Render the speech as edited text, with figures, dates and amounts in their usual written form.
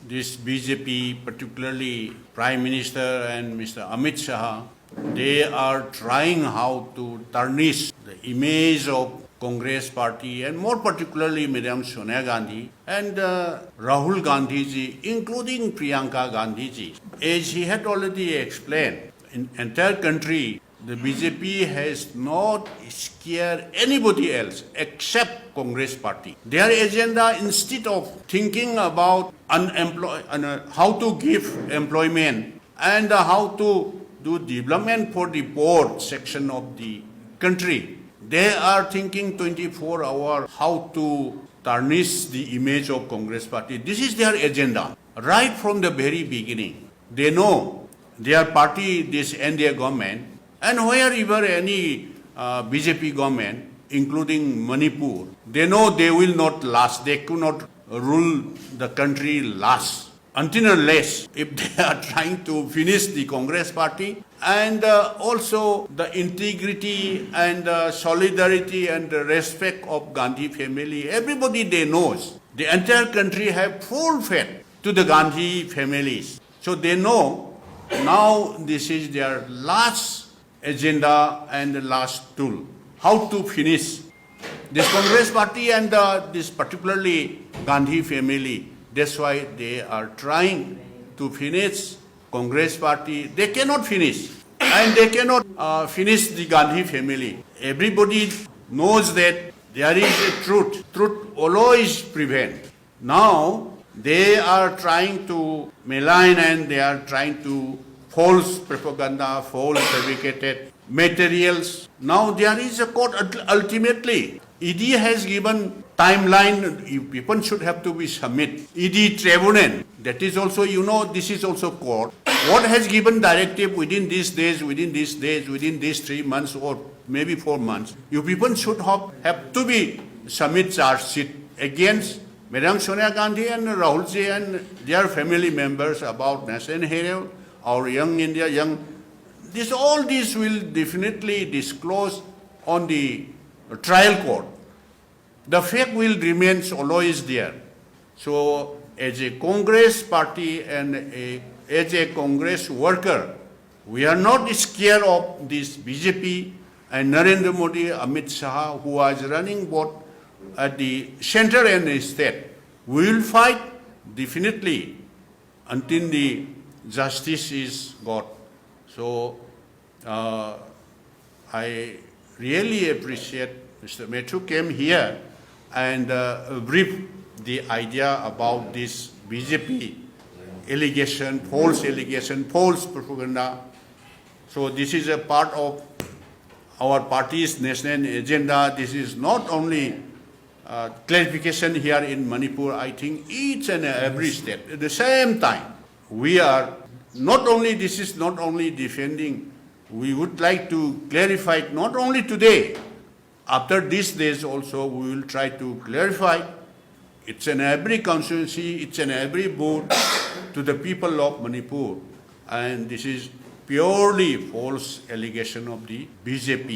this BJP, particularly Prime Minister and Mr. Amit Shah, they are trying how to tarnish the image of Congress party and more particularly Madam Sonia Gandhi and Rahul Gandhi ji, including Priyanka Gandhi ji. As he had already explained, in entire country, the BJP has not scared anybody else except Congress party. Their agenda, instead of thinking about how to give employment and how to do development for the poor section of the country, they are thinking 24 hours how to tarnish the image of Congress party. This is their agenda. Right from the very beginning, they know their party, this NDA government, and wherever any BJP government, including Manipur, they know they will not last. They could not rule the country last until unless if they are trying to finish the Congress party and also the integrity and solidarity and the respect of Gandhi family. Everybody they knows. The entire country have full faith to the Gandhi families. So they know now this is their last agenda and the last tool. How to finish this Congress party and this particularly Gandhi family. That's why they are trying to finish Congress party. They cannot finish. And they cannot finish the Gandhi family. Everybody knows that there is a truth. Truth always prevails. Now, they are trying to malign and they are trying to false propaganda, false fabricated materials. Now there is a court ultimately. ED has given timeline, people should have to be submit. ED tribunal, that is also, this is also court. What has given directive within these days, within these 3 months or maybe 4 months, you people should have to be submit charge sheet against Madam Sonia Gandhi and Rahul ji and their family members about Nation Hero or Young India, all this will definitely disclose on the trial court. The fact will remain always there. So as a Congress party and as a Congress worker, we are not scared of this BJP and Narendra Modi, Amit Shah, who was running both at the center and the state. We will fight definitely until the justice is got. So I really appreciate Mr. Methu came here and briefed the idea about this BJP allegation, false propaganda. So this is a part of our party's national agenda. This is not only clarification here in Manipur. I think each and every state, at the same time, we are this is not only defending, we would like to clarify it not only today, after these days also we will try to clarify it's in every constituency, it's in every booth to the people of Manipur. And this is purely false allegation of the BJP.